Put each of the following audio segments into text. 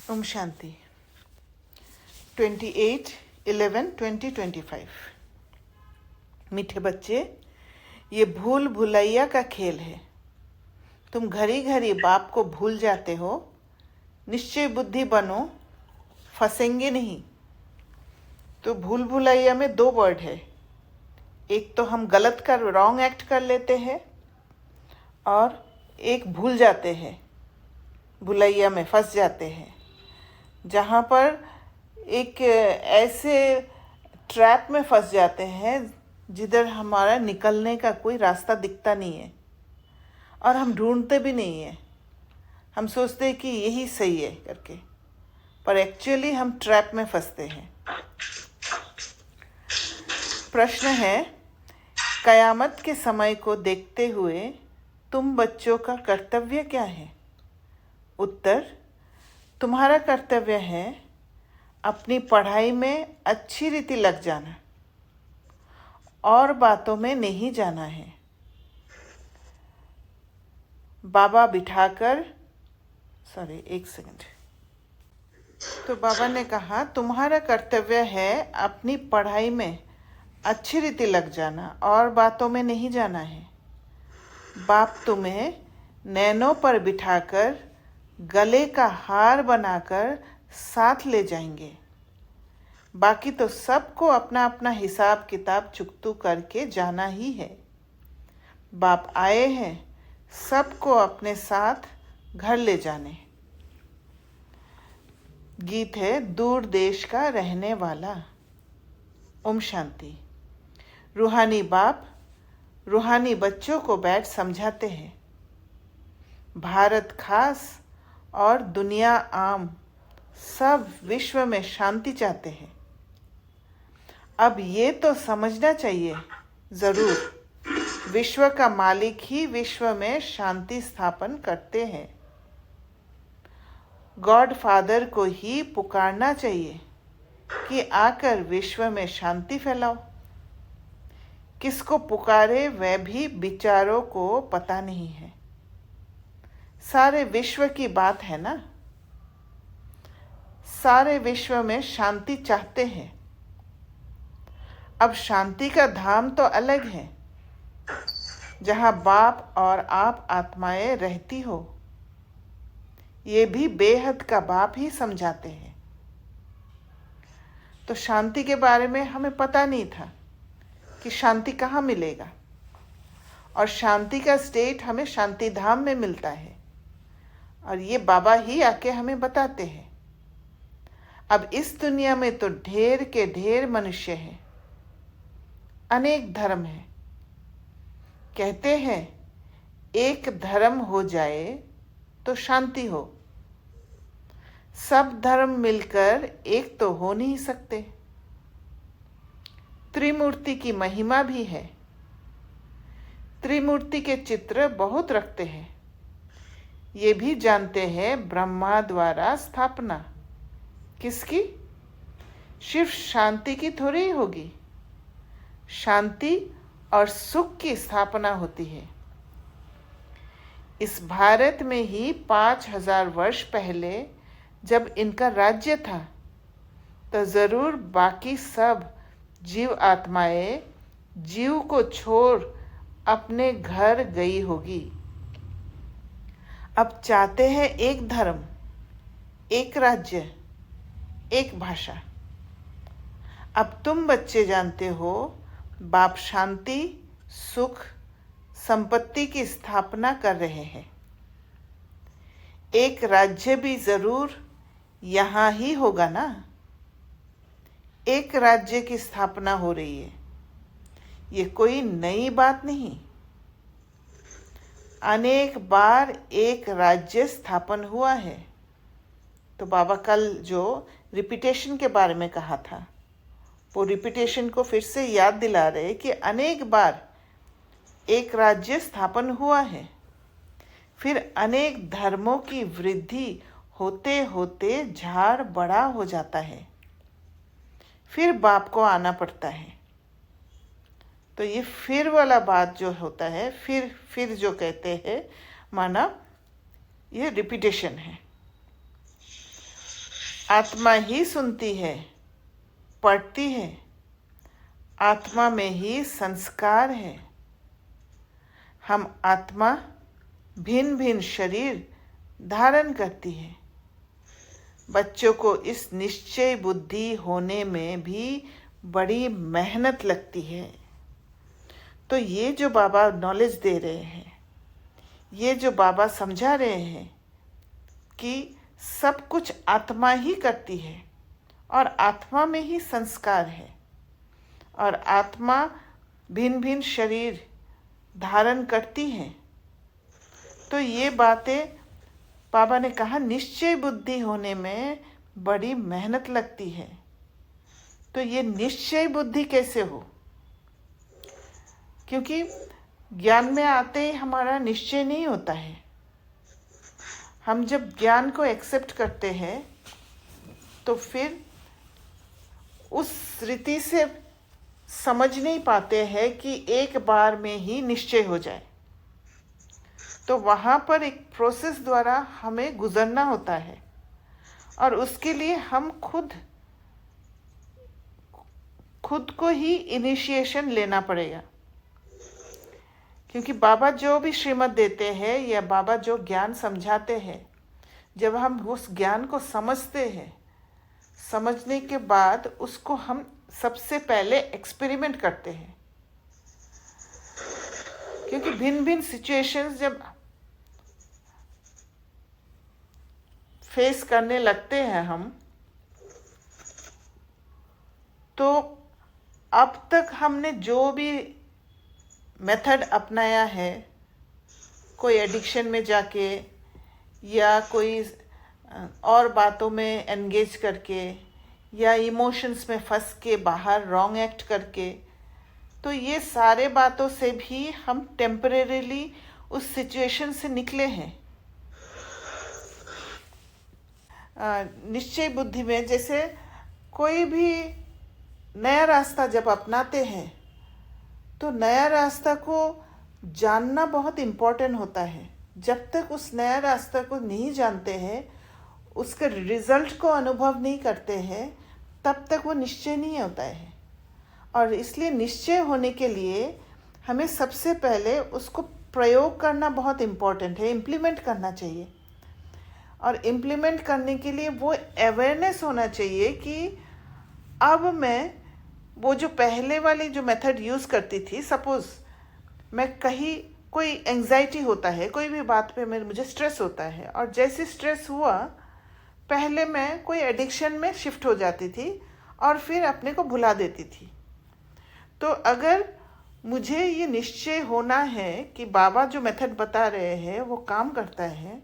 ओम शांति 28/11/2025। मीठे बच्चे, ये भूल भुलैया का खेल है। तुम घड़ी घड़ी बाप को भूल जाते हो। निश्चय बुद्धि बनो, फंसेंगे नहीं। तो भूल भुलैया में दो वर्ड है। एक तो हम गलत कर रॉन्ग एक्ट कर लेते हैं और एक भूल जाते हैं, भुलैया में फंस जाते हैं, जहाँ पर एक ऐसे ट्रैप में फंस जाते हैं जिधर हमारा निकलने का कोई रास्ता दिखता नहीं है और हम ढूंढते भी नहीं हैं। हम सोचते हैं कि यही सही है करके, पर एक्चुअली हम ट्रैप में फंसते हैं। प्रश्न है, कयामत के समय को देखते हुए तुम बच्चों का कर्तव्य क्या है? उत्तर, तुम्हारा कर्तव्य है अपनी पढ़ाई में अच्छी रीति लग जाना और बातों में नहीं जाना है। बाबा बिठाकर एक सेकंड। तो बाबा ने कहा तुम्हारा कर्तव्य है अपनी पढ़ाई में अच्छी रीति लग जाना और बातों में नहीं जाना है। बाप तुम्हें नैनों पर बिठाकर गले का हार बनाकर साथ ले जाएंगे। बाकी तो सबको अपना अपना हिसाब किताब चुकतू करके जाना ही है। बाप आए हैं सबको अपने साथ घर ले जाने। गीत है दूर देश का रहने वाला। ओम शांति। रूहानी बाप रूहानी बच्चों को बैठ समझाते हैं। भारत खास और दुनिया आम सब विश्व में शांति चाहते हैं। अब ये तो समझना चाहिए जरूर, विश्व का मालिक ही विश्व में शांति स्थापन करते हैं। गॉड फादर को ही पुकारना चाहिए कि आकर विश्व में शांति फैलाओ। किसको पुकारे वह भी बिचारों को पता नहीं है। सारे विश्व की बात है ना, सारे विश्व में शांति चाहते हैं। अब शांति का धाम तो अलग है, जहाँ बाप और आप आत्माएं रहती हो। ये भी बेहद का बाप ही समझाते हैं। तो शांति के बारे में हमें पता नहीं था कि शांति कहाँ मिलेगा, और शांति का स्टेट हमें शांति धाम में मिलता है, और ये बाबा ही आके हमें बताते हैं। अब इस दुनिया में तो ढेर के ढेर मनुष्य हैं, अनेक धर्म हैं। कहते हैं एक धर्म हो जाए तो शांति हो। सब धर्म मिलकर एक तो हो नहीं सकते। त्रिमूर्ति की महिमा भी है। त्रिमूर्ति के चित्र बहुत रखते हैं। ये भी जानते हैं ब्रह्मा द्वारा स्थापना किसकी? सिर्फ शांति की थोड़ी होगी। शांति और सुख की स्थापना होती है। इस भारत में ही 5000 वर्ष पहले जब इनका राज्य था, तो जरूर बाकी सब जीव आत्माएं जीव को छोड़ अपने घर गई होगी। अब चाहते हैं एक धर्म, एक राज्य, एक भाषा। अब तुम बच्चे जानते हो बाप शांति, सुख, संपत्ति की स्थापना कर रहे हैं। एक राज्य भी जरूर यहाँ ही होगा ना। एक राज्य की स्थापना हो रही है, ये कोई नई बात नहीं। अनेक बार एक राज्य स्थापन हुआ है। तो बाबा कल जो रिपीटेशन के बारे में कहा था, वो रिपीटेशन को फिर से याद दिला रहे कि अनेक बार एक राज्य स्थापन हुआ है। फिर अनेक धर्मों की वृद्धि होते होते झाड़ बड़ा हो जाता है। फिर बाप को आना पड़ता है। तो ये फिर वाला बात जो होता है, फिर जो कहते हैं, माना ये रिपीटेशन है। आत्मा ही सुनती है, पढ़ती है। आत्मा में ही संस्कार है। हम आत्मा भिन्न भिन्न शरीर धारण करती है। बच्चों को इस निश्चय बुद्धि होने में भी बड़ी मेहनत लगती है। तो ये जो बाबा नॉलेज दे रहे हैं, ये जो बाबा समझा रहे हैं कि सब कुछ आत्मा ही करती है और आत्मा में ही संस्कार है और आत्मा भिन्न भिन्न शरीर धारण करती है। तो ये बातें बाबा ने कहा निश्चय बुद्धि होने में बड़ी मेहनत लगती है। तो ये निश्चय बुद्धि कैसे हो? क्योंकि ज्ञान में आते ही हमारा निश्चय नहीं होता है। हम जब ज्ञान को एक्सेप्ट करते हैं तो फिर उस रीति से समझ नहीं पाते हैं कि एक बार में ही निश्चय हो जाए। तो वहाँ पर एक प्रोसेस द्वारा हमें गुजरना होता है और उसके लिए हम खुद को ही इनिशिएशन लेना पड़ेगा। क्योंकि बाबा जो भी श्रीमत देते हैं या बाबा जो ज्ञान समझाते हैं, जब हम उस ज्ञान को समझते हैं, समझने के बाद उसको हम सबसे पहले एक्सपेरिमेंट करते हैं। क्योंकि भिन्न भिन्न सिचुएशंस जब फेस करने लगते हैं हम, तो अब तक हमने जो भी मेथड अपनाया है, कोई एडिक्शन में जाके या कोई और बातों में एंगेज करके या इमोशंस में फंस के बाहर रॉन्ग एक्ट करके, तो ये सारे बातों से भी हम टेम्परेरीली उस सिचुएशन से निकले हैं। निश्चय बुद्धि में जैसे कोई भी नया रास्ता जब अपनाते हैं तो नया रास्ता को जानना बहुत इम्पोर्टेंट होता है। जब तक उस नया रास्ता को नहीं जानते हैं, उसके रिजल्ट को अनुभव नहीं करते हैं, तब तक वो निश्चय नहीं होता है। और इसलिए निश्चय होने के लिए हमें सबसे पहले उसको प्रयोग करना बहुत इम्पोर्टेंट है, इम्प्लीमेंट करना चाहिए। और इम्प्लीमेंट करने के लिए वो अवेयरनेस होना चाहिए कि अब मैं वो जो पहले वाली जो मेथड यूज़ करती थी, सपोज़ मैं कहीं कोई एंग्जाइटी होता है, कोई भी बात पे मुझे स्ट्रेस होता है, और जैसे स्ट्रेस हुआ पहले मैं कोई एडिक्शन में शिफ्ट हो जाती थी और फिर अपने को भुला देती थी। तो अगर मुझे ये निश्चय होना है कि बाबा जो मेथड बता रहे हैं वो काम करता है,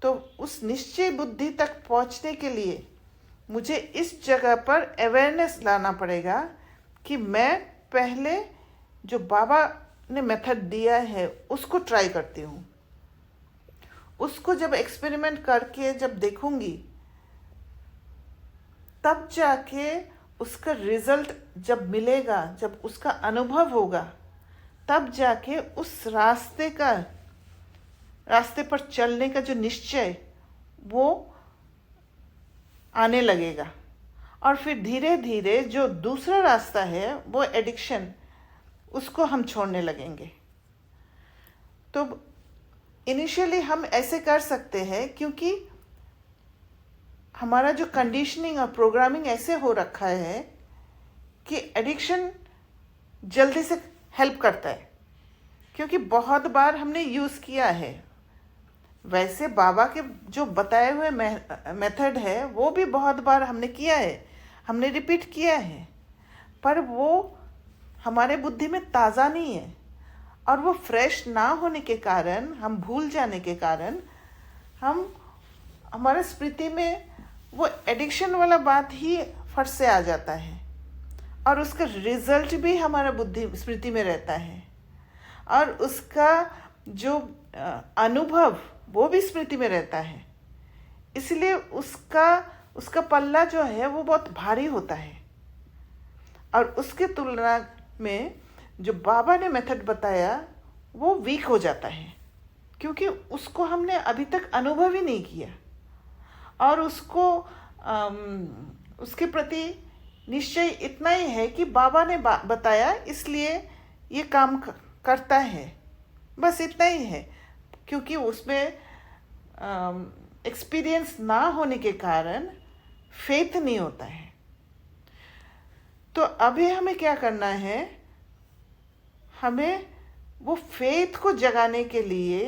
तो उस निश्चय बुद्धि तक पहुंचने के लिए मुझे इस जगह पर अवेयरनेस लाना पड़ेगा कि मैं पहले जो बाबा ने मेथड दिया है उसको ट्राई करती हूँ। उसको जब एक्सपेरिमेंट करके जब देखूंगी, तब जाके उसका रिजल्ट जब मिलेगा, जब उसका अनुभव होगा, तब जाके उस रास्ते पर चलने का जो निश्चय वो आने लगेगा। और फिर धीरे धीरे जो दूसरा रास्ता है वो एडिक्शन, उसको हम छोड़ने लगेंगे। तो इनिशियली हम ऐसे कर सकते हैं क्योंकि हमारा जो कंडीशनिंग और प्रोग्रामिंग ऐसे हो रखा है कि एडिक्शन जल्दी से हेल्प करता है, क्योंकि बहुत बार हमने यूज़ किया है। वैसे बाबा के जो बताए हुए मेथड है वो भी बहुत बार हमने किया है, हमने रिपीट किया है, पर वो हमारे बुद्धि में ताज़ा नहीं है। और वो फ्रेश ना होने के कारण, हम भूल जाने के कारण, हमारे स्मृति में वो एडिक्शन वाला बात ही फट से आ जाता है और उसका रिजल्ट भी हमारा बुद्धि स्मृति में रहता है और उसका जो अनुभव वो भी स्मृति में रहता है। इसलिए उसका पल्ला जो है वो बहुत भारी होता है। और उसके तुलना में जो बाबा ने मेथड बताया वो वीक हो जाता है, क्योंकि उसको हमने अभी तक अनुभव ही नहीं किया और उसको उसके प्रति निश्चय इतना ही है कि बाबा ने बताया इसलिए ये काम करता है, बस इतना ही है। क्योंकि उसमें एक्सपीरियंस ना होने के कारण फेथ नहीं होता है। तो अभी हमें क्या करना है, हमें वो फेथ को जगाने के लिए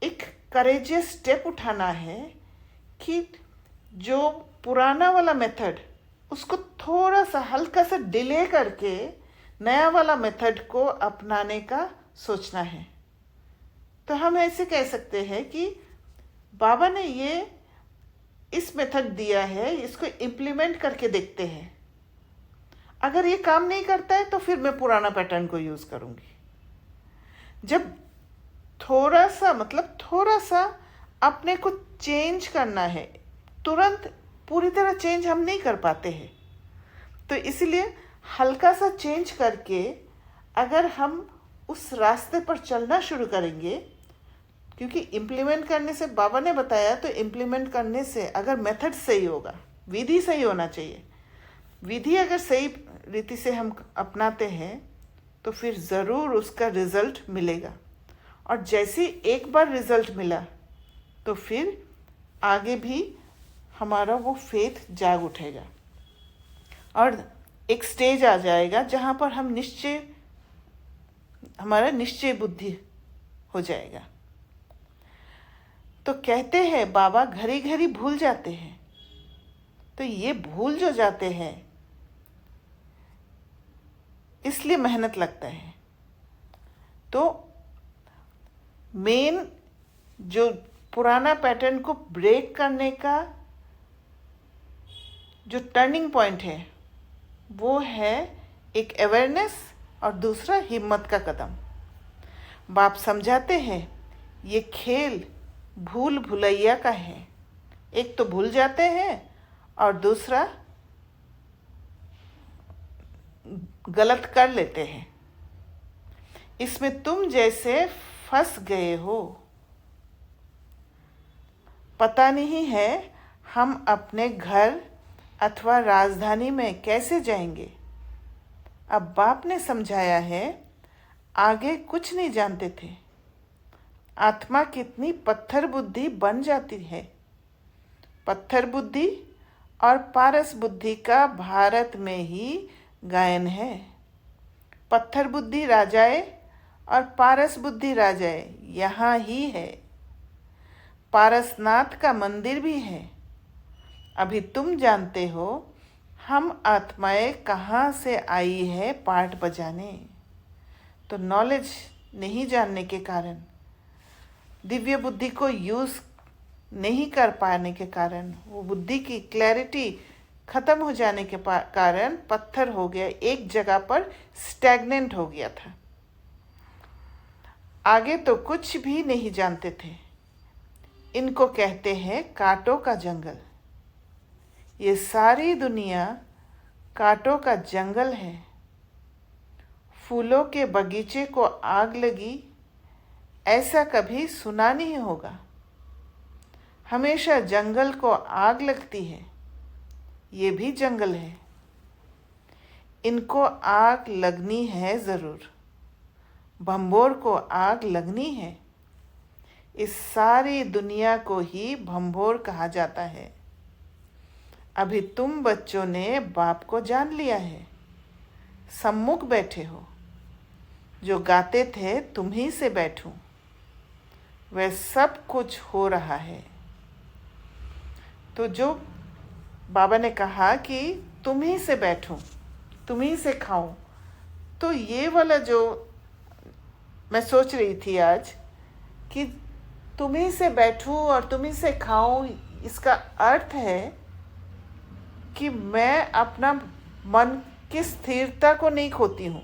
एक करेजियस स्टेप उठाना है कि जो पुराना वाला मेथड उसको थोड़ा सा हल्का सा डिले करके नया वाला मेथड को अपनाने का सोचना है। तो हम ऐसे कह सकते हैं कि बाबा ने ये इस मेथड दिया है, इसको इम्प्लीमेंट करके देखते हैं। अगर ये काम नहीं करता है तो फिर मैं पुराना पैटर्न को यूज़ करूँगी। जब थोड़ा सा अपने को चेंज करना है, तुरंत पूरी तरह चेंज हम नहीं कर पाते हैं। तो इसलिए हल्का सा चेंज करके अगर हम उस रास्ते पर चलना शुरू करेंगे, क्योंकि इम्प्लीमेंट करने से बाबा ने बताया, तो इम्प्लीमेंट करने से अगर मेथड सही होगा, विधि सही होना चाहिए, विधि अगर सही रीति से हम अपनाते हैं तो फिर ज़रूर उसका रिज़ल्ट मिलेगा। और जैसे एक बार रिज़ल्ट मिला तो फिर आगे भी हमारा वो फेथ जाग उठेगा और एक स्टेज आ जाएगा जहाँ पर हमारा निश्चय बुद्धि हो जाएगा। तो कहते हैं बाबा घड़ी घड़ी भूल जाते हैं। तो ये भूल जो जाते हैं इसलिए मेहनत लगता है। तो मेन जो पुराना पैटर्न को ब्रेक करने का जो टर्निंग पॉइंट है वो है एक अवेयरनेस और दूसरा हिम्मत का कदम। बाप समझाते हैं ये खेल भूल भुलैया का है। एक तो भूल जाते हैं और दूसरा गलत कर लेते हैं। इसमें तुम जैसे फंस गए हो। पता नहीं है हम अपने घर अथवा राजधानी में कैसे जाएंगे। अब बाप ने समझाया है, आगे कुछ नहीं जानते थे। आत्मा कितनी पत्थर बुद्धि बन जाती है। पत्थर बुद्धि और पारस बुद्धि का भारत में ही गायन है। पत्थर बुद्धि राजाए और पारस बुद्धि राजाए यहाँ ही है। पारसनाथ का मंदिर भी है। अभी तुम जानते हो हम आत्माएं कहाँ से आई है पाठ बजाने। तो नॉलेज नहीं जानने के कारण, दिव्य बुद्धि को यूज़ नहीं कर पाने के कारण, वो बुद्धि की क्लैरिटी ख़त्म हो जाने के कारण पत्थर हो गया, एक जगह पर स्टैग्नेंट हो गया था। आगे तो कुछ भी नहीं जानते थे। इनको कहते हैं कांटों का जंगल। ये सारी दुनिया कांटों का जंगल है। फूलों के बगीचे को आग लगी ऐसा कभी सुना नहीं होगा। हमेशा जंगल को आग लगती है। ये भी जंगल है। इनको आग लगनी है ज़रूर। भंबोर को आग लगनी है। इस सारी दुनिया को ही भंबोर कहा जाता है। अभी तुम बच्चों ने बाप को जान लिया है। सम्मुख बैठे हो। जो गाते थे तुम ही से बैठूं, वह सब कुछ हो रहा है। तो जो बाबा ने कहा कि तुम ही से बैठूं, तुम ही से खाऊं, तो ये वाला जो मैं सोच रही थी आज कि तुम ही से बैठूं और तुम ही से खाऊं, इसका अर्थ है कि मैं अपना मन की स्थिरता को नहीं खोती हूँ।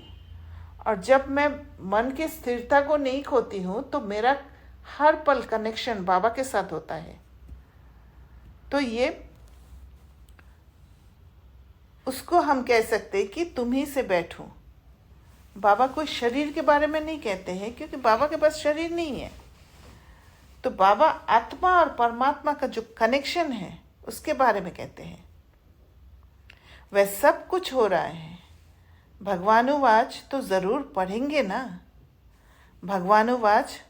और जब मैं मन की स्थिरता को नहीं खोती हूँ तो मेरा हर पल कनेक्शन बाबा के साथ होता है। तो ये उसको हम कह सकते हैं कि तुम ही से बैठो। बाबा कोई शरीर के बारे में नहीं कहते हैं, क्योंकि बाबा के पास शरीर नहीं है। तो बाबा आत्मा और परमात्मा का जो कनेक्शन है उसके बारे में कहते हैं। वह सब कुछ हो रहा है। भगवानुवाच तो जरूर पढ़ेंगे ना। भगवानुवाच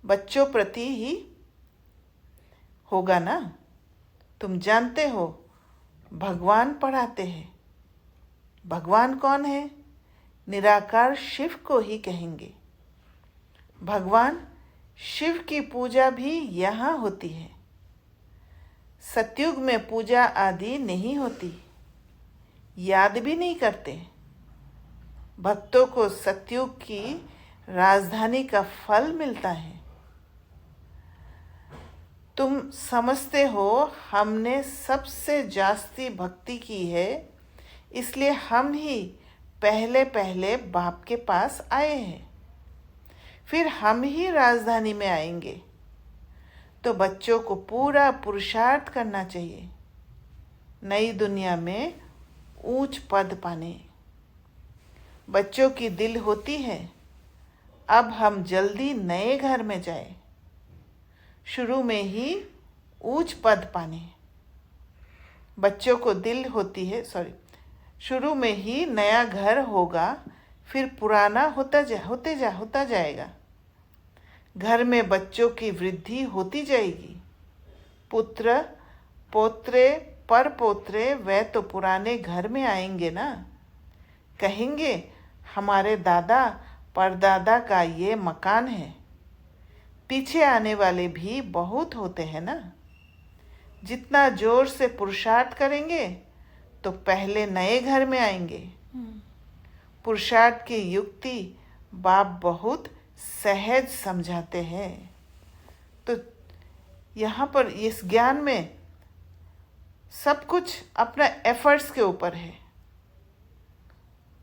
बच्चों प्रति ही होगा ना। तुम जानते हो भगवान पढ़ाते हैं। भगवान कौन है? निराकार शिव को ही कहेंगे। भगवान शिव की पूजा भी यहाँ होती है। सतयुग में पूजा आदि नहीं होती, याद भी नहीं करते। भक्तों को सतयुग की राजधानी का फल मिलता है। तुम समझते हो हमने सबसे जास्ती भक्ति की है, इसलिए हम ही पहले पहले बाप के पास आए हैं, फिर हम ही राजधानी में आएंगे। तो बच्चों को पूरा पुरुषार्थ करना चाहिए नई दुनिया में ऊंच पद पाने। बच्चों की दिल होती है अब हम जल्दी नए घर में जाए, शुरू में ही ऊंच पद पाने। बच्चों को दिल होती है शुरू में ही नया घर होगा, फिर पुराना होता जाएगा। घर में बच्चों की वृद्धि होती जाएगी। पुत्र पोत्रे पर पोत्रे वे तो पुराने घर में आएंगे ना। कहेंगे हमारे दादा परदादा का ये मकान है। पीछे आने वाले भी बहुत होते हैं ना। जितना जोर से पुरुषार्थ करेंगे तो पहले नए घर में आएंगे। पुरुषार्थ की युक्ति बाप बहुत सहज समझाते हैं। तो यहाँ पर इस ज्ञान में सब कुछ अपना एफर्ट्स के ऊपर है।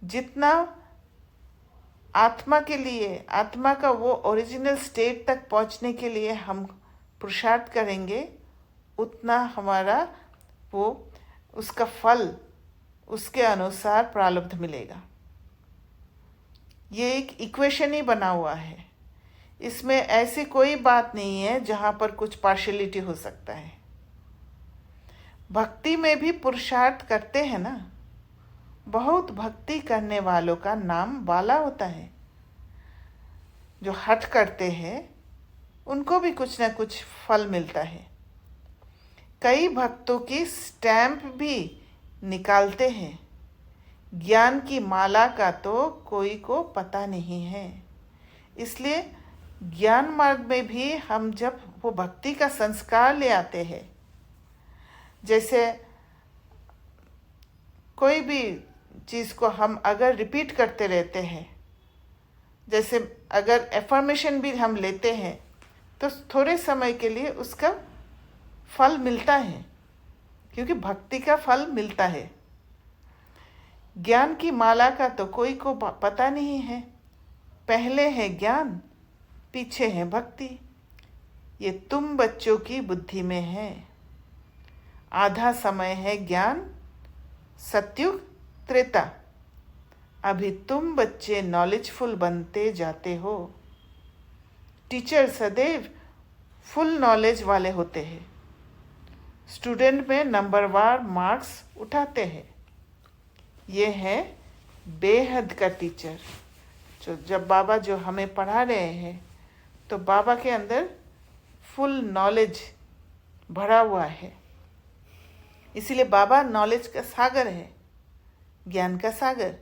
जितना आत्मा के लिए, आत्मा का वो ओरिजिनल स्टेट तक पहुँचने के लिए हम पुरुषार्थ करेंगे, उतना हमारा वो उसका फल उसके अनुसार प्रारब्ध मिलेगा। ये एक इक्वेशन ही बना हुआ है। इसमें ऐसी कोई बात नहीं है जहाँ पर कुछ पार्शियलिटी हो सकता है। भक्ति में भी पुरुषार्थ करते हैं ना। बहुत भक्ति करने वालों का नाम बाला होता है। जो हठ करते हैं उनको भी कुछ ना कुछ फल मिलता है। कई भक्तों की स्टैंप भी निकालते हैं। ज्ञान की माला का तो कोई को पता नहीं है। इसलिए ज्ञान मार्ग में भी हम जब वो भक्ति का संस्कार ले आते हैं, जैसे कोई भी चीज़ को हम अगर रिपीट करते रहते हैं, जैसे अगर एफर्मेशन भी हम लेते हैं तो थोड़े समय के लिए उसका फल मिलता है, क्योंकि भक्ति का फल मिलता है। ज्ञान की माला का तो कोई को पता नहीं है। पहले है ज्ञान, पीछे है भक्ति। ये तुम बच्चों की बुद्धि में है। आधा समय है ज्ञान, सतयुग त्रेता। अभी तुम बच्चे नॉलेजफुल बनते जाते हो। टीचर सदैव फुल नॉलेज वाले होते हैं। स्टूडेंट में नंबरवार मार्क्स उठाते हैं। ये है बेहद का टीचर। जब बाबा जो हमें पढ़ा रहे हैं तो बाबा के अंदर फुल नॉलेज भरा हुआ है। इसीलिए बाबा नॉलेज का सागर है, ज्ञान का सागर।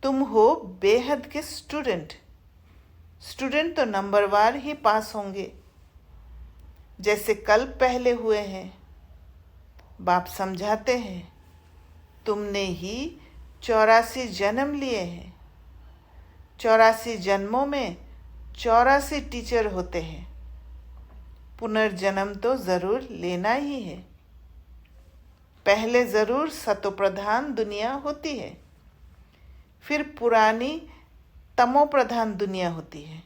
तुम हो बेहद के स्टूडेंट। स्टूडेंट तो नंबरवार ही पास होंगे, जैसे कल पहले हुए हैं। बाप समझाते हैं तुमने ही 84 जन्म लिए हैं। 84 जन्मों में 84 टीचर होते हैं। पुनर्जन्म तो जरूर लेना ही है। पहले जरूर सतोप्रधान दुनिया होती है, फिर पुरानी तमोप्रधान दुनिया होती है।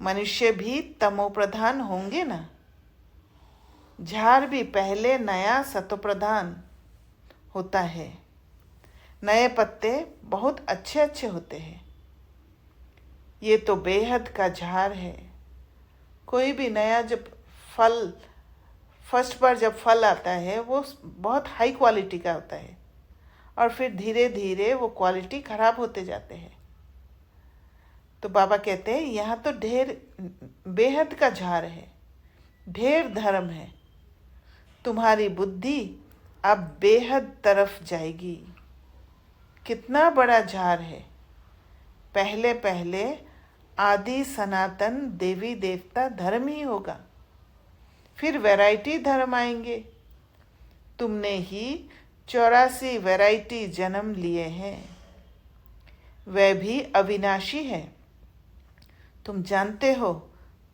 मनुष्य भी तमोप्रधान होंगे ना। झाड़ भी पहले नया सतोप्रधान होता है। नए पत्ते बहुत अच्छे अच्छे होते हैं। ये तो बेहद का झाड़ है। कोई भी नया जब फर्स्ट बार जब फल आता है वो बहुत हाई क्वालिटी का होता है और फिर धीरे धीरे वो क्वालिटी खराब होते जाते हैं। तो बाबा कहते हैं यहाँ तो ढेर बेहद का झाड़ है, ढेर धर्म है, तुम्हारी बुद्धि अब बेहद तरफ जाएगी। कितना बड़ा झाड़ है। पहले पहले आदि सनातन देवी देवता धर्म ही होगा, फिर वैरायटी धर्म आएंगे। तुमने ही 84 वैरायटी जन्म लिए हैं, वह भी अविनाशी है। तुम जानते हो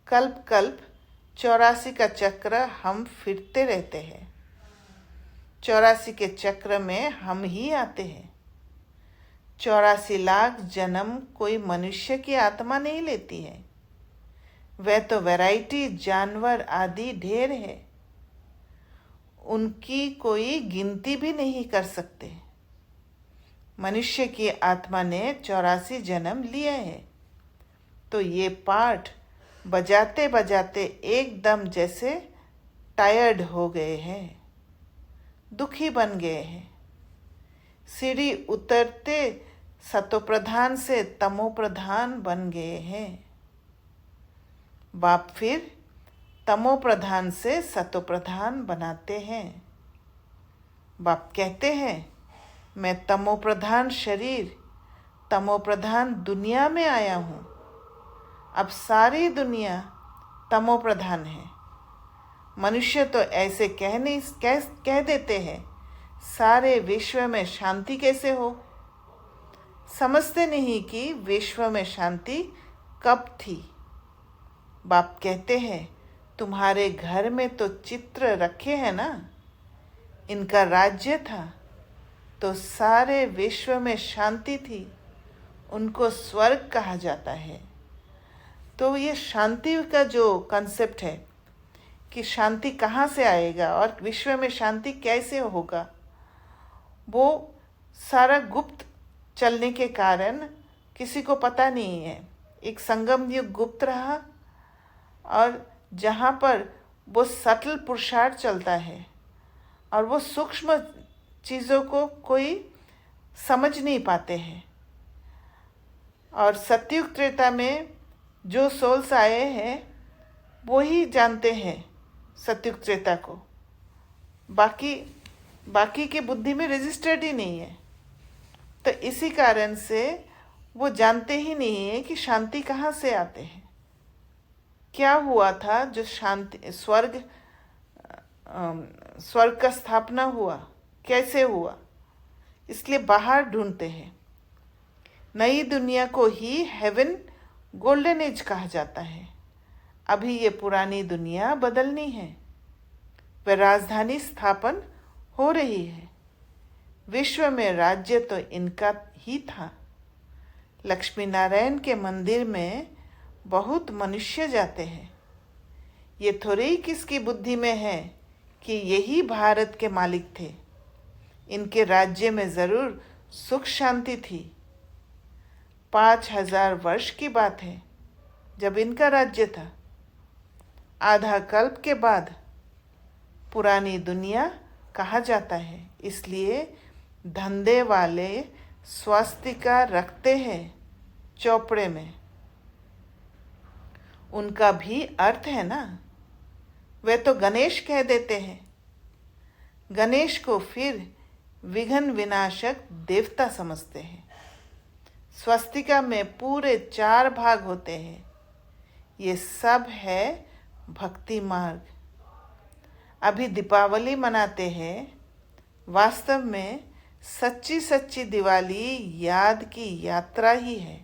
कल्प कल्प 84 का चक्र हम फिरते रहते हैं। 84 के चक्र में हम ही आते हैं। 84 लाख जन्म कोई मनुष्य की आत्मा नहीं लेती है, वह तो वैरायटी जानवर आदि ढेर है, उनकी कोई गिनती भी नहीं कर सकते। मनुष्य की आत्मा ने 84 जन्म लिए हैं, तो ये पाठ बजाते बजाते एकदम जैसे टायर्ड हो गए हैं, दुखी बन गए हैं। सीढ़ी उतरते सतोप्रधान से तमोप्रधान बन गए हैं। बाप फिर तमोप्रधान से सतोप्रधान बनाते हैं। बाप कहते हैं मैं तमोप्रधान शरीर, तमोप्रधान दुनिया में आया हूँ। अब सारी दुनिया तमोप्रधान है। मनुष्य तो ऐसे कह देते हैं सारे विश्व में शांति कैसे हो। समझते नहीं कि विश्व में शांति कब थी। बाप कहते हैं तुम्हारे घर में तो चित्र रखे हैं ना, इनका राज्य था तो सारे विश्व में शांति थी, उनको स्वर्ग कहा जाता है। तो ये शांति का जो कंसेप्ट है कि शांति कहाँ से आएगा और विश्व में शांति कैसे होगा, वो सारा गुप्त चलने के कारण किसी को पता नहीं है। एक संगम युग गुप्त रहा और जहाँ पर वो सटल पुरुषार्थ चलता है और वो सूक्ष्म चीज़ों को कोई समझ नहीं पाते हैं। और सतयुग त्रेता में जो सोल्स आए हैं वो ही जानते हैं सतयुग त्रेता को, बाकी के बुद्धि में रजिस्टर्ड ही नहीं है। तो इसी कारण से वो जानते ही नहीं है कि शांति कहाँ से आते हैं, क्या हुआ था जो शांति स्वर्ग का स्थापना हुआ, कैसे हुआ। इसलिए बाहर ढूंढते हैं। नई दुनिया को ही हेवन गोल्डन एज कहा जाता है। अभी ये पुरानी दुनिया बदलनी है, वह राजधानी स्थापन हो रही है। विश्व में राज्य तो इनका ही था। लक्ष्मी नारायण के मंदिर में बहुत मनुष्य जाते हैं। ये थोड़े ही किसकी बुद्धि में है कि यही भारत के मालिक थे। इनके राज्य में ज़रूर सुख शांति थी। 5000 वर्ष की बात है जब इनका राज्य था। आधा कल्प के बाद पुरानी दुनिया कहा जाता है। इसलिए धंधे वाले स्वास्तिका रखते हैं चौपड़े में, उनका भी अर्थ है ना। वे तो गणेश कह देते हैं। गणेश को फिर विघ्न विनाशक देवता समझते हैं। स्वस्तिका में पूरे 4 भाग होते हैं। ये सब है भक्ति मार्ग। अभी दीपावली मनाते हैं, वास्तव में सच्ची सच्ची दिवाली याद की यात्रा ही है,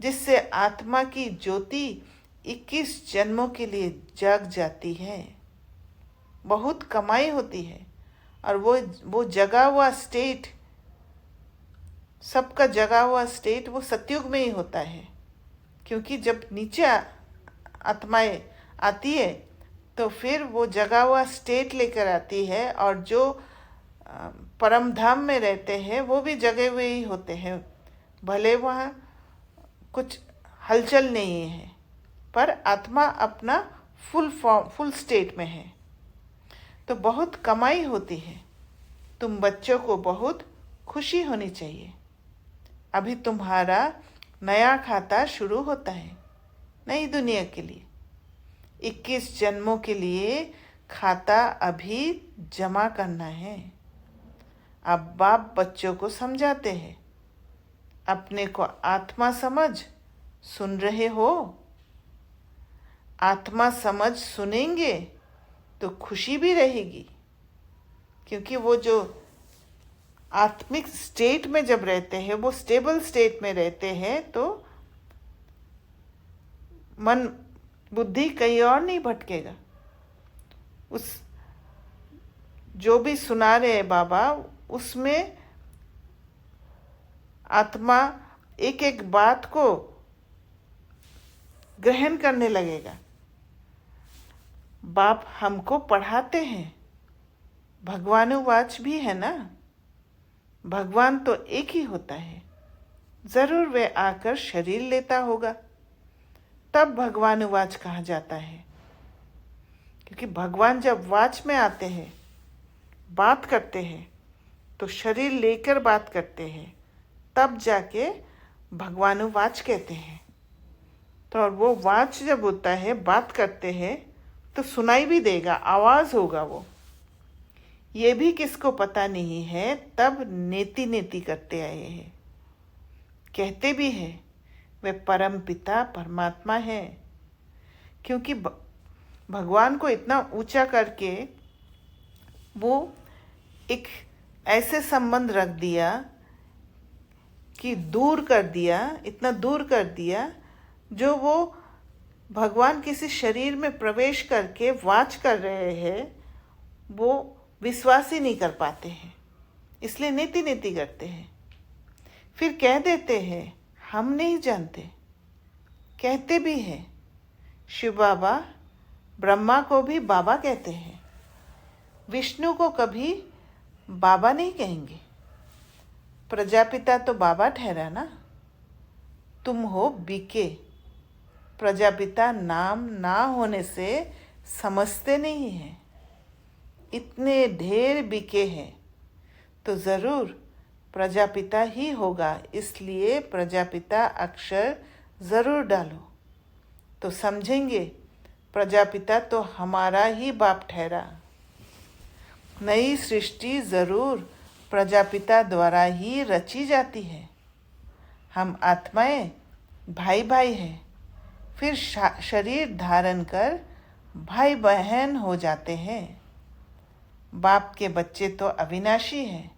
जिससे आत्मा की ज्योति 21 जन्मों के लिए जग जाती है। बहुत कमाई होती है और वो जगा हुआ स्टेट, सबका जगा हुआ स्टेट वो सतयुग में ही होता है। क्योंकि जब नीचे आत्माएं आती है तो फिर वो जगा हुआ स्टेट लेकर आती है, और जो परम धाम में रहते हैं वो भी जगे हुए ही होते हैं। भले वहाँ कुछ हलचल नहीं है, पर आत्मा अपना फुल स्टेट में है। तो बहुत कमाई होती है। तुम बच्चों को बहुत खुशी होनी चाहिए। अभी तुम्हारा नया खाता शुरू होता है नई दुनिया के लिए। 21 जन्मों के लिए खाता अभी जमा करना है। अब बाप बच्चों को समझाते हैं, अपने को आत्मा समझ। सुन रहे हो? आत्मा समझ सुनेंगे तो खुशी भी रहेगी, क्योंकि वो जो आत्मिक स्टेट में जब रहते हैं, वो स्टेबल स्टेट में रहते हैं, तो मन बुद्धि कहीं और नहीं भटकेगा। उस जो भी सुना रहे हैं बाबा, उसमें आत्मा एक एक बात को ग्रहण करने लगेगा। बाप हमको पढ़ाते हैं, भगवानुवाच भी है ना। भगवान तो एक ही होता है। जरूर वे आकर शरीर लेता होगा, तब भगवानुवाच कहा जाता है। क्योंकि भगवान जब वाच में आते हैं, बात करते हैं, तो शरीर लेकर बात करते हैं, तब जाके भगवानुवाच कहते हैं। तो और वो वाच जब होता है, बात करते हैं, तो सुनाई भी देगा, आवाज होगा वो। ये भी किसको पता नहीं है, तब नेति नेति करते आए हैं। कहते भी हैं वे परम पिता परमात्मा है, क्योंकि भगवान को इतना ऊंचा करके वो एक ऐसे संबंध रख दिया कि दूर कर दिया, इतना दूर कर दिया, जो वो भगवान किसी शरीर में प्रवेश करके वाच कर रहे हैं, वो विश्वास ही नहीं कर पाते हैं। इसलिए नीति नीति करते हैं। फिर कह देते हैं हम नहीं जानते। कहते भी हैं शिव बाबा ब्रह्मा को भी बाबा कहते हैं, विष्णु को कभी बाबा नहीं कहेंगे। प्रजापिता तो बाबा ठहरा ना। तुम हो बीके। प्रजापिता नाम ना होने से समझते नहीं हैं। इतने ढेर बीके हैं तो ज़रूर प्रजापिता ही होगा, इसलिए प्रजापिता अक्षर ज़रूर डालो तो समझेंगे प्रजापिता तो हमारा ही बाप ठहरा। नई सृष्टि ज़रूर प्रजापिता द्वारा ही रची जाती है। हम आत्माएं भाई भाई हैं, फिर शरीर धारण कर भाई बहन हो जाते हैं। बाप के बच्चे तो अविनाशी हैं,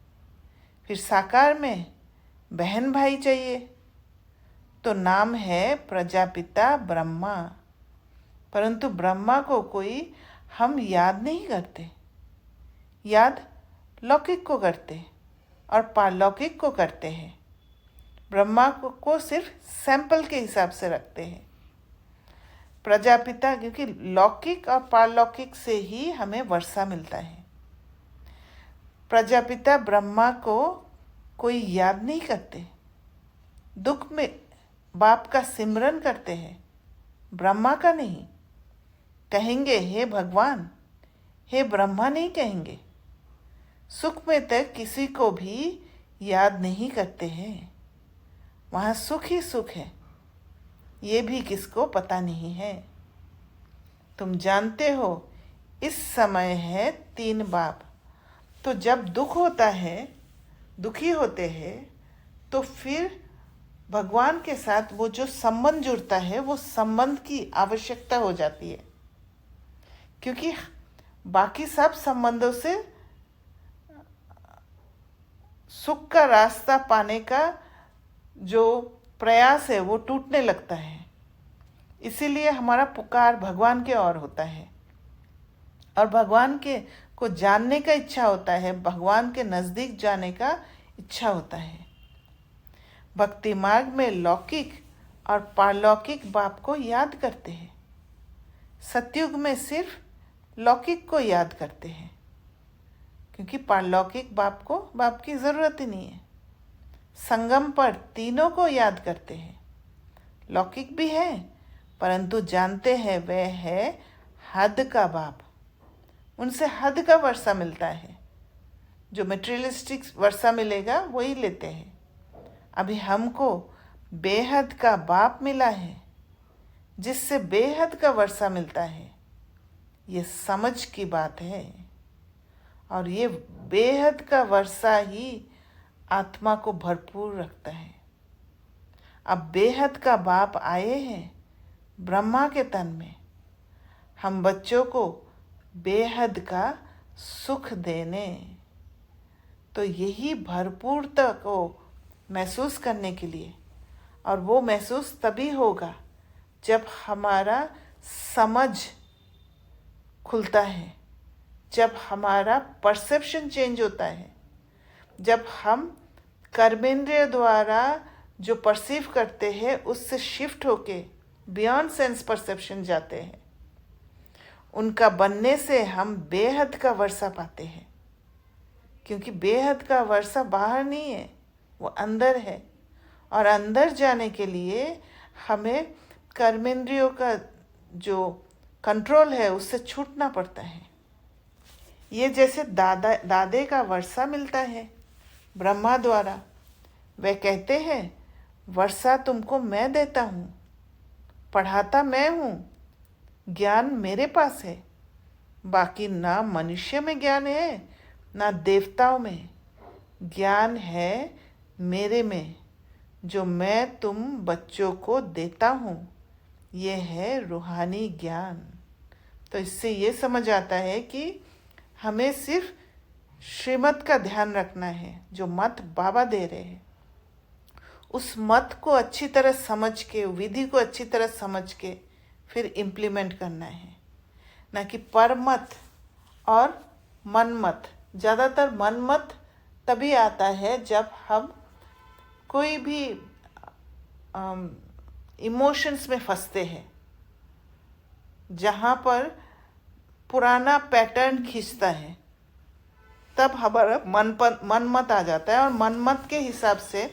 फिर साकार में बहन भाई चाहिए, तो नाम है प्रजापिता ब्रह्मा। परंतु ब्रह्मा को कोई हम याद नहीं करते। याद लौकिक को करते और पारलौकिक को करते हैं। ब्रह्मा को सिर्फ सैंपल के हिसाब से रखते हैं। प्रजापिता, क्योंकि लौकिक और पारलौकिक से ही हमें वर्षा मिलता है। प्रजापिता ब्रह्मा को कोई याद नहीं करते। दुख में बाप का सिमरन करते हैं, ब्रह्मा का नहीं। कहेंगे हे भगवान, हे ब्रह्मा नहीं कहेंगे। सुख में तक किसी को भी याद नहीं करते हैं। वहाँ सुख ही सुख है, ये भी किसको पता नहीं है। तुम जानते हो इस समय है 3 बाप। तो जब दुख होता है, दुखी होते हैं, तो फिर भगवान के साथ वो जो संबंध जुड़ता है, वो संबंध की आवश्यकता हो जाती है। क्योंकि बाकी सब संबंधों से सुख का रास्ता पाने का जो प्रयास है वो टूटने लगता है। इसीलिए हमारा पुकार भगवान के ओर होता है और भगवान के को जानने का इच्छा होता है, भगवान के नज़दीक जाने का इच्छा होता है। भक्ति मार्ग में लौकिक और पारलौकिक बाप को याद करते हैं। सतयुग में सिर्फ लौकिक को याद करते हैं, क्योंकि पारलौकिक बाप को बाप की ज़रूरत ही नहीं है। संगम पर तीनों को याद करते हैं। लौकिक भी है, परंतु जानते हैं वह है हद का बाप। उनसे हद का वर्षा मिलता है। जो मटेरियलिस्टिक वर्षा मिलेगा वही लेते हैं। अभी हमको बेहद का बाप मिला है, जिससे बेहद का वर्षा मिलता है। ये समझ की बात है, और ये बेहद का वर्षा ही आत्मा को भरपूर रखता है। अब बेहद का बाप आए हैं ब्रह्मा के तन में, हम बच्चों को बेहद का सुख देने। तो यही भरपूरता को महसूस करने के लिए, और वो महसूस तभी होगा जब हमारा समझ खुलता है, जब हमारा परसेप्शन चेंज होता है, जब हम कर्मेंद्रिय द्वारा जो परसीव करते हैं उससे शिफ्ट होके बियॉन्ड सेंस परसेप्शन जाते हैं। उनका बनने से हम बेहद का वर्षा पाते हैं, क्योंकि बेहद का वर्षा बाहर नहीं है, वो अंदर है। और अंदर जाने के लिए हमें कर्मेंद्रियों का जो कंट्रोल है उससे छूटना पड़ता है। ये जैसे दादे का वर्षा मिलता है ब्रह्मा द्वारा। वे कहते हैं वर्षा तुमको मैं देता हूँ, पढ़ाता मैं हूँ, ज्ञान मेरे पास है। बाकी ना मनुष्य में ज्ञान है ना देवताओं में, ज्ञान है मेरे में, जो मैं तुम बच्चों को देता हूँ। ये है रूहानी ज्ञान। तो इससे ये समझ आता है कि हमें सिर्फ श्रीमत का ध्यान रखना है, जो मत बाबा दे रहे हैं। उस मत को अच्छी तरह समझ के, विधि को अच्छी तरह समझ के फिर इम्प्लीमेंट करना है, ना कि परमत और मनमत। ज़्यादातर मनमत तभी आता है जब हम कोई भी इमोशंस में फंसते हैं, जहाँ पर पुराना पैटर्न खींचता है, तब हमारा मनमत आ जाता है, और मनमत के हिसाब से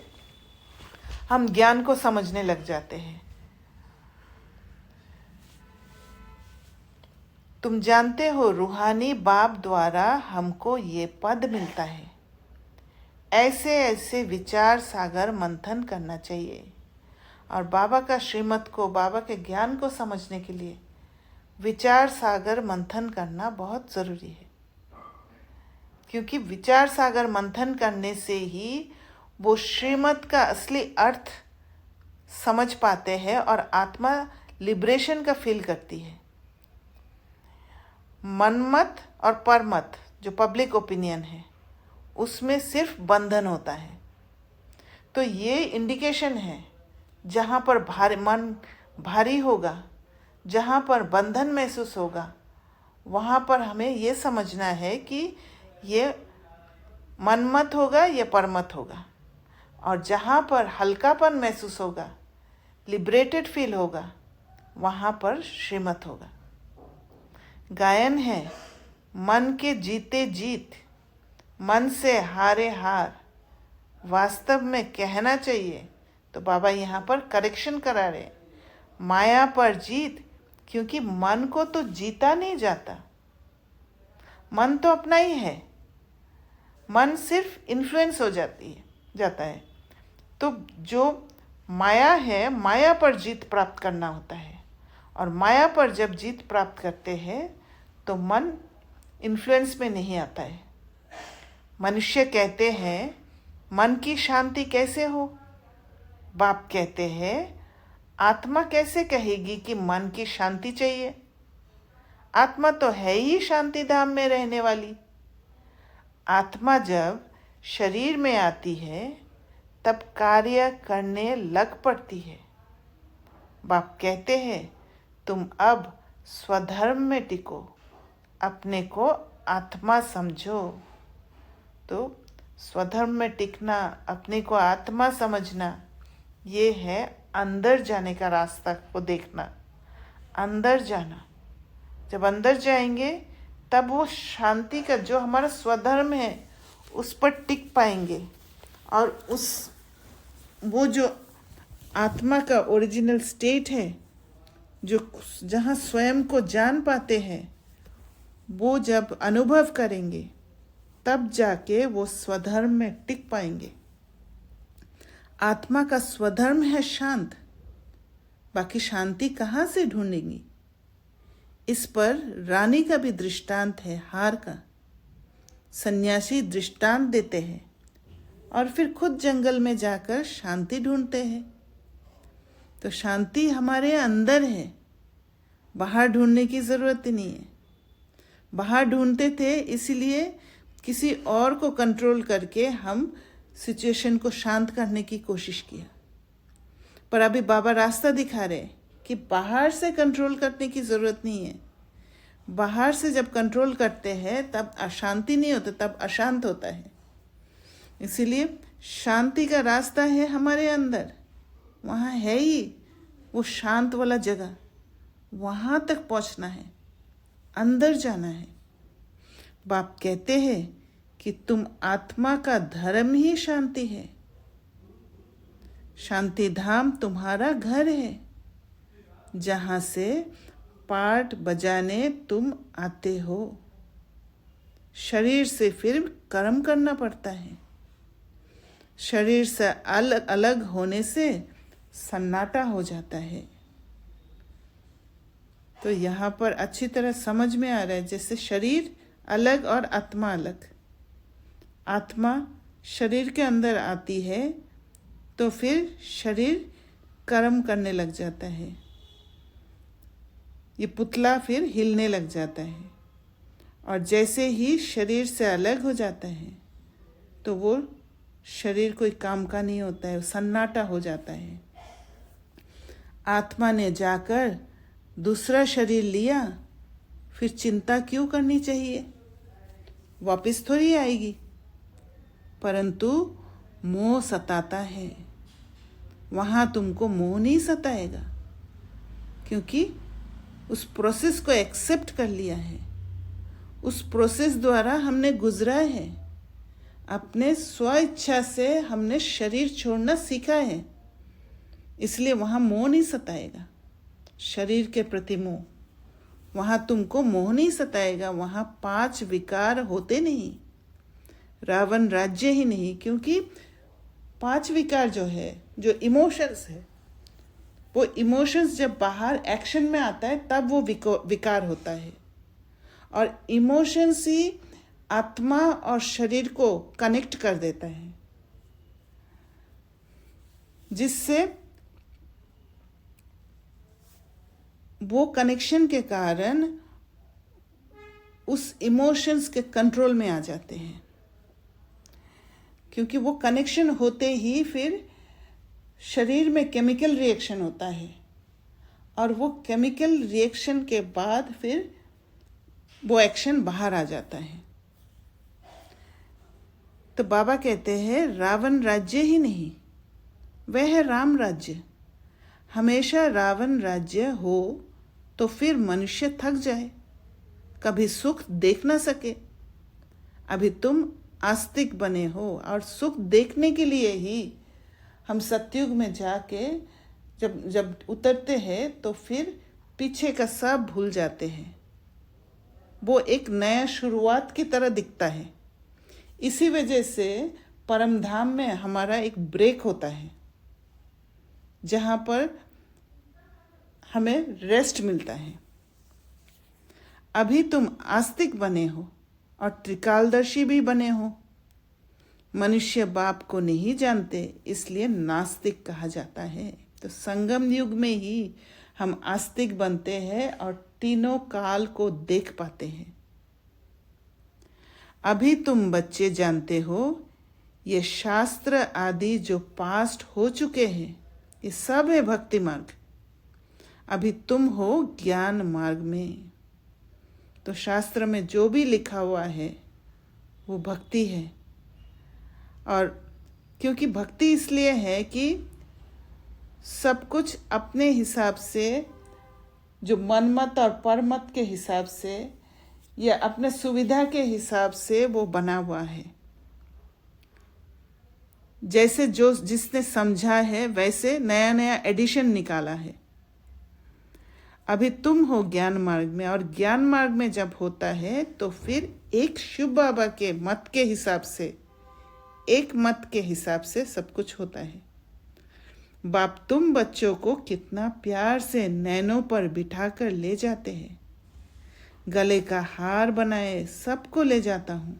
हम ज्ञान को समझने लग जाते हैं। तुम जानते हो रूहानी बाप द्वारा हमको ये पद मिलता है। ऐसे ऐसे विचार सागर मंथन करना चाहिए, और बाबा का श्रीमत को, बाबा के ज्ञान को समझने के लिए विचार सागर मंथन करना बहुत ज़रूरी है। क्योंकि विचार सागर मंथन करने से ही वो श्रीमत का असली अर्थ समझ पाते हैं, और आत्मा लिबरेशन का फील करती है। मनमत और परमत जो पब्लिक ओपिनियन है, उसमें सिर्फ बंधन होता है। तो ये इंडिकेशन है, जहाँ पर मन भारी होगा, जहाँ पर बंधन महसूस होगा, वहाँ पर हमें ये समझना है कि ये मनमत होगा या परमत होगा। और जहाँ पर हल्कापन महसूस होगा, लिबरेटेड फील होगा, वहाँ पर श्रीमत होगा। गायन है मन के जीते जीत, मन से हारे हार। वास्तव में कहना चाहिए तो बाबा यहाँ पर करेक्शन करा रहे, माया पर जीत, क्योंकि मन को तो जीता नहीं जाता। मन तो अपना ही है, मन सिर्फ इन्फ्लुएंस हो जाता है। तो जो माया है, माया पर जीत प्राप्त करना होता है, और माया पर जब जीत प्राप्त करते हैं तो मन इन्फ्लुएंस में नहीं आता है। मनुष्य कहते हैं मन की शांति कैसे हो? बाप कहते हैं आत्मा कैसे कहेगी कि मन की शांति चाहिए? आत्मा तो है ही शांति धाम में रहने वाली। आत्मा जब शरीर में आती है तब कार्य करने लग पड़ती है। बाप कहते हैं तुम अब स्वधर्म में टिको, अपने को आत्मा समझो। तो स्वधर्म में टिकना, अपने को आत्मा समझना, ये है अंदर जाने का रास्ता को देखना, अंदर जाना। जब अंदर जाएंगे तब वो शांति का जो हमारा स्वधर्म है उस पर टिक पाएंगे, और वो जो आत्मा का ओरिजिनल स्टेट है, जो जहाँ स्वयं को जान पाते हैं, वो जब अनुभव करेंगे तब जाके वो स्वधर्म में टिक पाएंगे। आत्मा का स्वधर्म है शांत, बाकी शांति कहाँ से ढूंढेंगी? इस पर रानी का भी दृष्टांत है, हार का। सन्यासी दृष्टांत देते हैं और फिर खुद जंगल में जाकर शांति ढूंढते हैं। तो शांति हमारे अंदर है, बाहर ढूंढने की जरूरत ही नहीं है। बाहर ढूंढते थे इसीलिए किसी और को कंट्रोल करके हम सिचुएशन को शांत करने की कोशिश किया। पर अभी बाबा रास्ता दिखा रहे कि बाहर से कंट्रोल करने की जरूरत नहीं है। बाहर से जब कंट्रोल करते हैं तब अशांति नहीं होता, तब अशांत होता है। इसीलिए शांति का रास्ता है हमारे अंदर, वहाँ है ही वो शांत वाला जगह, वहाँ तक पहुँचना है, अंदर जाना है। बाप कहते हैं कि तुम आत्मा का धर्म ही शांति है। शांति धाम तुम्हारा घर है, जहाँ से पाठ बजाने तुम आते हो। शरीर से फिर कर्म करना पड़ता है। शरीर से अलग अलग होने से सन्नाटा हो जाता है। तो यहाँ पर अच्छी तरह समझ में आ रहा है, जैसे शरीर अलग और आत्मा अलग। आत्मा शरीर के अंदर आती है तो फिर शरीर कर्म करने लग जाता है। ये पुतला फिर हिलने लग जाता है, और जैसे ही शरीर से अलग हो जाता है तो वो शरीर कोई काम का नहीं होता है, सन्नाटा हो जाता है। आत्मा ने जाकर दूसरा शरीर लिया, फिर चिंता क्यों करनी चाहिए? वापस थोड़ी आएगी, परंतु मोह सताता है। वहाँ तुमको मोह नहीं सताएगा, क्योंकि उस प्रोसेस को एक्सेप्ट कर लिया है। उस प्रोसेस द्वारा हमने गुजरा है। अपने स्व इच्छा से हमने शरीर छोड़ना सीखा है, इसलिए वहाँ मोह नहीं सताएगा। शरीर के प्रति मोह, वहाँ तुमको मोह नहीं सताएगा। वहाँ 5 विकार होते नहीं, रावण राज्य ही नहीं, क्योंकि 5 विकार जो है, जो इमोशंस है, वो इमोशंस जब बाहर एक्शन में आता है तब वो विकार होता है। और इमोशंस ही आत्मा और शरीर को कनेक्ट कर देता है, जिससे वो कनेक्शन के कारण उस इमोशंस के कंट्रोल में आ जाते हैं। क्योंकि वो कनेक्शन होते ही फिर शरीर में केमिकल रिएक्शन होता है, और वो केमिकल रिएक्शन के बाद फिर वो एक्शन बाहर आ जाता है। तो बाबा कहते हैं रावण राज्य ही नहीं, वह है राम राज्य। हमेशा रावण राज्य हो तो फिर मनुष्य थक जाए, कभी सुख देख ना सके। अभी तुम आस्तिक बने हो, और सुख देखने के लिए ही हम सतयुग में जाके जब उतरते हैं तो फिर पीछे का सब भूल जाते हैं। वो एक नया शुरुआत की तरह दिखता है। इसी वजह से परम धाम में हमारा एक ब्रेक होता है, जहाँ पर हमें रेस्ट मिलता है। अभी तुम आस्तिक बने हो और त्रिकालदर्शी भी बने हो। मनुष्य बाप को नहीं जानते, इसलिए नास्तिक कहा जाता है। तो संगम युग में ही हम आस्तिक बनते हैं और तीनों काल को देख पाते हैं। अभी तुम बच्चे जानते हो, ये शास्त्र आदि जो पास्ट हो चुके हैं, ये सब है भक्ति मार्ग। अभी तुम हो ज्ञान मार्ग में। तो शास्त्र में जो भी लिखा हुआ है वो भक्ति है। और क्योंकि भक्ति इसलिए है कि सब कुछ अपने हिसाब से, जो मनमत और परमत के हिसाब से या अपने सुविधा के हिसाब से वो बना हुआ है। जैसे जो जिसने समझा है वैसे नया नया एडिशन निकाला है। अभी तुम हो ज्ञान मार्ग में, और ज्ञान मार्ग में जब होता है तो फिर एक शिव बाबा के मत के हिसाब से, एक मत के हिसाब से सब कुछ होता है। बाप तुम बच्चों को कितना प्यार से नैनों पर बिठाकर ले जाते हैं, गले का हार बनाए सबको ले जाता हूँ,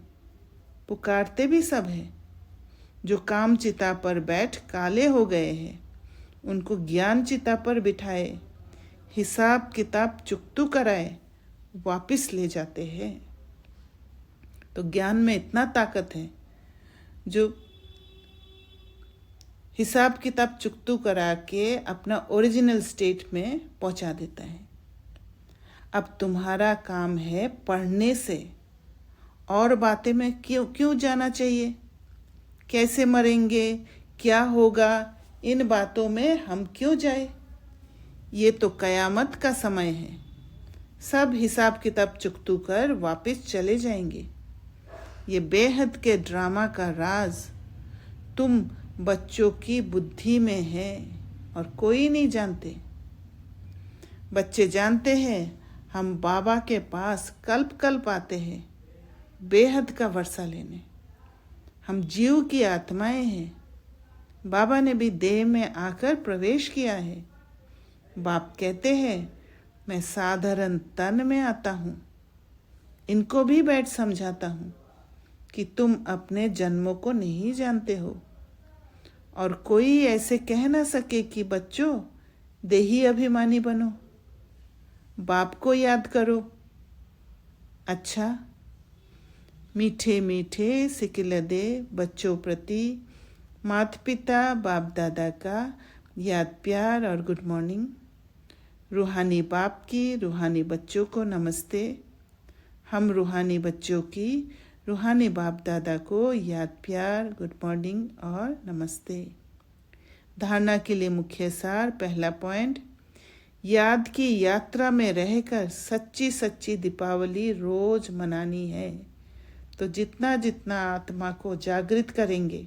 पुकारते भी सब है। जो काम चिता पर बैठ काले हो गए हैं, उनको ज्ञान चिता पर बिठाए, हिसाब किताब चुकतू कराए, वापिस ले जाते हैं। तो ज्ञान में इतना ताकत है जो हिसाब किताब चुकतू करा के अपना ओरिजिनल स्टेट में पहुंचा देता है। अब तुम्हारा काम है पढ़ने से, और बातें में क्यों जाना चाहिए, कैसे मरेंगे, क्या होगा, इन बातों में हम क्यों जाए। ये तो कयामत का समय है, सब हिसाब किताब चुकतू कर वापस चले जाएंगे। ये बेहद के ड्रामा का राज तुम बच्चों की बुद्धि में है और कोई नहीं जानते। बच्चे जानते हैं हम बाबा के पास कल्प कल्प आते हैं बेहद का वर्षा लेने। हम जीव की आत्माएं हैं, बाबा ने भी देह में आकर प्रवेश किया है। बाप कहते हैं मैं साधारण तन में आता हूँ, इनको भी बैठ समझाता हूँ कि तुम अपने जन्मों को नहीं जानते हो, और कोई ऐसे कह ना सके कि बच्चों देही अभिमानी बनो, बाप को याद करो। अच्छा, मीठे मीठे सिकिलदे बच्चों प्रति माता पिता बाप दादा का याद प्यार और गुड मॉर्निंग। रूहानी बाप की रूहानी बच्चों को नमस्ते। हम रूहानी बच्चों की रूहानी बाप दादा को याद प्यार गुड मॉर्निंग और नमस्ते। धारणा के लिए मुख्य सार, पहला पॉइंट, याद की यात्रा में रहकर सच्ची सच्ची दीपावली रोज मनानी है। तो जितना जितना आत्मा को जागृत करेंगे,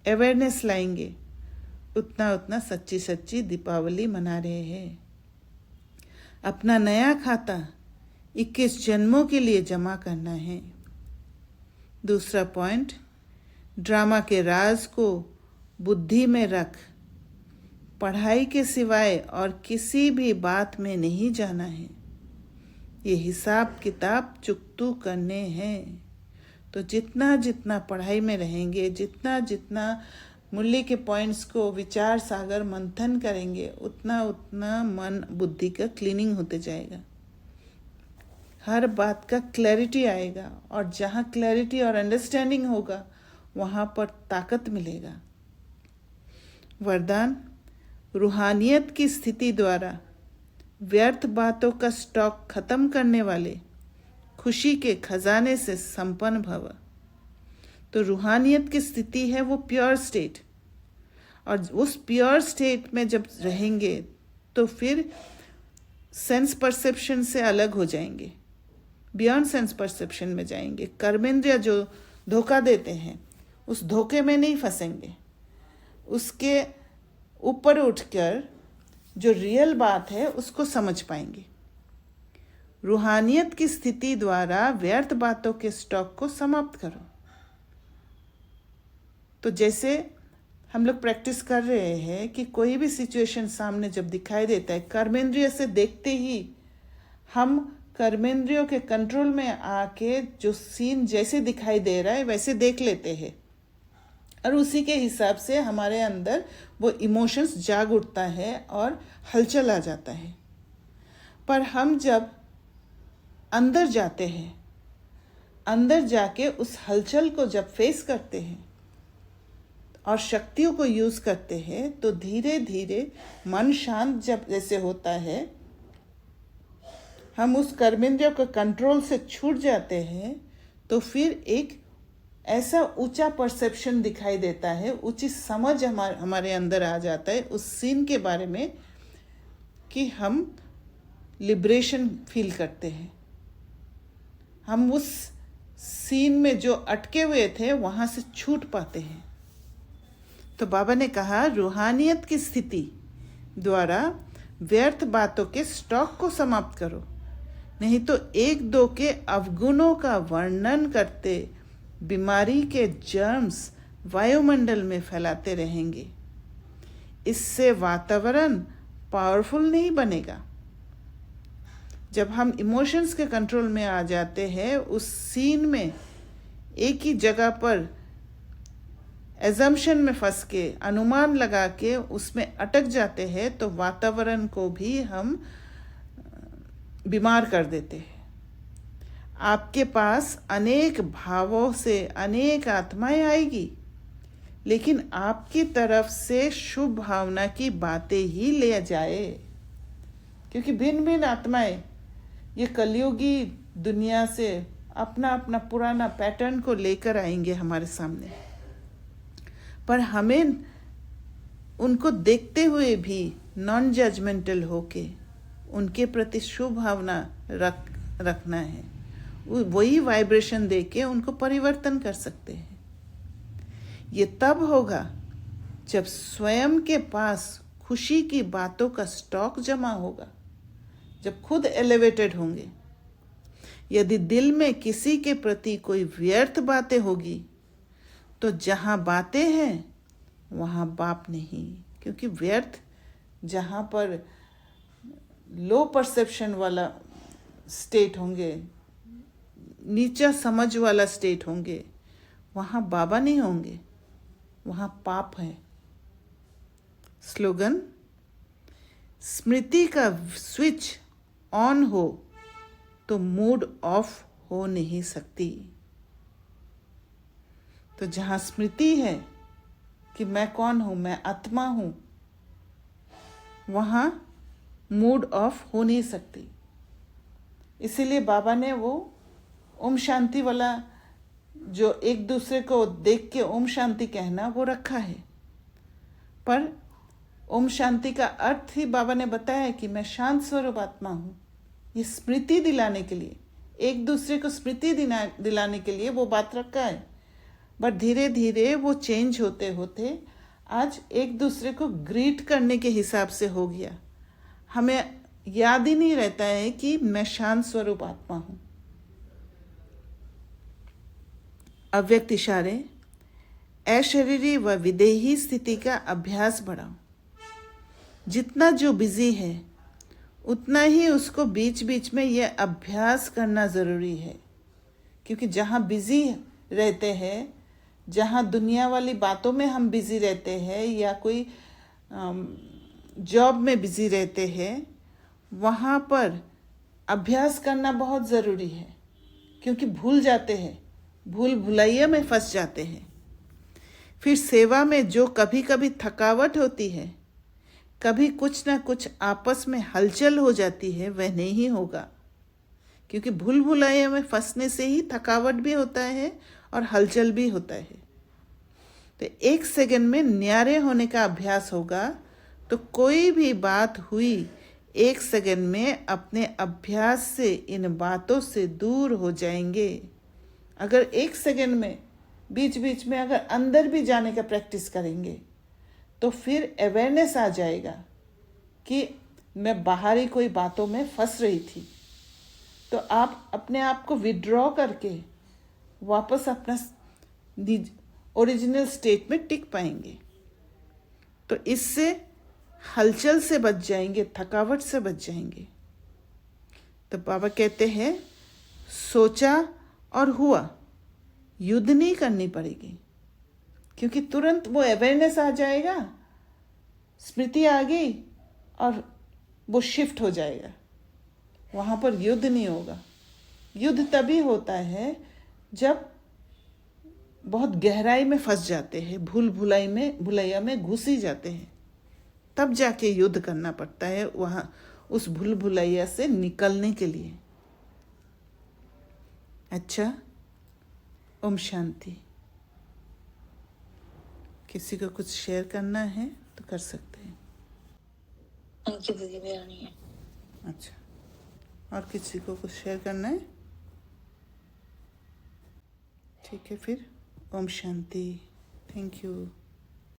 अवेयरनेस लाएंगे, उतना उतना सच्ची सच्ची दीपावली मना रहे हैं। अपना नया खाता 21 जन्मों के लिए जमा करना है। दूसरा पॉइंट, ड्रामा के राज को बुद्धि में रख, पढ़ाई के सिवाय और किसी भी बात में नहीं जाना है। ये हिसाब किताब चुकतू करने हैं। तो जितना जितना पढ़ाई में रहेंगे, जितना जितना मूल्य के पॉइंट्स को विचार सागर मंथन करेंगे, उतना उतना मन बुद्धि का क्लीनिंग होते जाएगा, हर बात का क्लैरिटी आएगा, और जहाँ क्लैरिटी और अंडरस्टैंडिंग होगा वहाँ पर ताकत मिलेगा। वरदान, रूहानियत की स्थिति द्वारा व्यर्थ बातों का स्टॉक खत्म करने वाले खुशी के खजाने से संपन्न भव। तो रूहानियत की स्थिति है वो प्योर स्टेट, और उस प्योर स्टेट में जब रहेंगे तो फिर सेंस परसेप्शन से अलग हो जाएंगे, बियॉन्ड सेंस परसेप्शन में जाएंगे। कर्मेंद्रिय जो धोखा देते हैं उस धोखे में नहीं फंसेंगे, उसके ऊपर उठकर जो रियल बात है उसको समझ पाएंगे। रूहानियत की स्थिति द्वारा व्यर्थ बातों के स्टॉक को समाप्त करो। तो जैसे हम लोग प्रैक्टिस कर रहे हैं कि कोई भी सिचुएशन सामने जब दिखाई देता है, कर्मेंद्रिय से देखते ही हम कर्मेंद्रियों के कंट्रोल में आके जो सीन जैसे दिखाई दे रहा है वैसे देख लेते हैं, और उसी के हिसाब से हमारे अंदर वो इमोशंस जाग उठता है और हलचल आ जाता है। पर हम जब अंदर जाते हैं, अंदर जाके उस हलचल को जब फेस करते हैं और शक्तियों को यूज़ करते हैं, तो धीरे धीरे मन शांत जब जैसे होता है, हम उस कर्मेंद्रियों के कंट्रोल से छूट जाते हैं, तो फिर एक ऐसा ऊंचा परसेप्शन दिखाई देता है, ऊंची समझ हमारे अंदर आ जाता है उस सीन के बारे में कि हम लिबरेशन फील करते हैं। हम उस सीन में जो अटके हुए थे वहाँ से छूट पाते हैं। तो बाबा ने कहा रूहानियत की स्थिति द्वारा व्यर्थ बातों के स्टॉक को समाप्त करो, नहीं तो एक दो के अवगुणों का वर्णन करते बीमारी के जर्म्स वायुमंडल में फैलाते रहेंगे। इससे वातावरण पावरफुल नहीं बनेगा। जब हम इमोशंस के कंट्रोल में आ जाते हैं, उस सीन में एक ही जगह पर एजम्पशन में फंस के, अनुमान लगा के उसमें अटक जाते हैं, तो वातावरण को भी हम बीमार कर देते हैं। आपके पास अनेक भावों से अनेक आत्माएं आएगी, लेकिन आपकी तरफ से शुभ भावना की बातें ही ले जाए, क्योंकि भिन्न भिन्न आत्माएं ये कलयुगी दुनिया से अपना अपना पुराना पैटर्न को लेकर आएंगे हमारे सामने। पर हमें उनको देखते हुए भी नॉन जजमेंटल होके उनके प्रति शुभ भावना रखना है। वही वाइब्रेशन देके उनको परिवर्तन कर सकते हैं। ये तब होगा जब स्वयं के पास खुशी की बातों का स्टॉक जमा होगा, जब खुद एलिवेटेड होंगे। यदि दिल में किसी के प्रति कोई व्यर्थ बातें होगी, तो जहाँ बातें हैं वहाँ बाप नहीं, क्योंकि व्यर्थ जहाँ पर लो परसेप्शन वाला स्टेट होंगे, नीचा समझ वाला स्टेट होंगे, वहाँ बाबा नहीं होंगे, वहाँ पाप है। स्लोगन: स्मृति का स्विच ऑन हो तो मूड ऑफ हो नहीं सकती। तो जहाँ स्मृति है कि मैं कौन हूँ, मैं आत्मा हूँ, वहाँ मूड ऑफ हो नहीं सकती। इसीलिए बाबा ने वो ओम शांति वाला, जो एक दूसरे को देख के ओम शांति कहना, वो रखा है। पर ओम शांति का अर्थ ही बाबा ने बताया है कि मैं शांत स्वरूप आत्मा हूँ। ये स्मृति दिलाने के लिए, एक दूसरे को स्मृति दिलाने के लिए वो बात रखा है। बट धीरे धीरे वो चेंज होते होते आज एक दूसरे को ग्रीट करने के हिसाब से हो गया। हमें याद ही नहीं रहता है कि मैं शांत स्वरूप आत्मा हूँ। अव्यक्त इशारे: अशरीरी व विदेही स्थिति का अभ्यास बढ़ाओ। जितना जो बिजी है उतना ही उसको बीच बीच में यह अभ्यास करना ज़रूरी है, क्योंकि जहाँ बिजी रहते हैं, जहाँ दुनिया वाली बातों में हम बिजी रहते हैं या कोई जॉब में बिजी रहते हैं, वहाँ पर अभ्यास करना बहुत ज़रूरी है, क्योंकि भूल जाते हैं, भूल भुलैया में फंस जाते हैं। फिर सेवा में जो कभी कभी थकावट होती है, कभी कुछ ना कुछ आपस में हलचल हो जाती है, वह नहीं होगा, क्योंकि भूल भुलैया में फंसने से ही थकावट भी होता है और हलचल भी होता है। तो एक सेकंड में न्यारे होने का अभ्यास होगा, तो कोई भी बात हुई एक सेकंड में अपने अभ्यास से इन बातों से दूर हो जाएंगे। अगर एक सेकंड में बीच बीच में अगर अंदर भी जाने का प्रैक्टिस करेंगे, तो फिर अवेयरनेस आ जाएगा कि मैं बाहरी कोई बातों में फंस रही थी। तो आप अपने आप को विड्रॉ करके वापस अपना ओरिजिनल स्टेट में टिक पाएंगे। तो इससे हलचल से बच जाएंगे, थकावट से बच जाएंगे। तो बाबा कहते हैं, सोचा और हुआ, युद्ध नहीं करनी पड़ेगी, क्योंकि तुरंत वो अवेयरनेस आ जाएगा, स्मृति आ गई और वो शिफ्ट हो जाएगा। वहाँ पर युद्ध नहीं होगा। युद्ध तभी होता है जब बहुत गहराई में फंस जाते हैं, भूल भुलैया में घुस ही जाते हैं, तब जाके युद्ध करना पड़ता है वहाँ उस भूल भुलैया से निकलने के लिए। अच्छा, ओम शांति। किसी को कुछ शेयर करना है तो कर सकते हैं। दीदी मेरा नहीं है। अच्छा, और किसी को कुछ शेयर करना है? ठीक है, फिर ओम शांति। Thank you.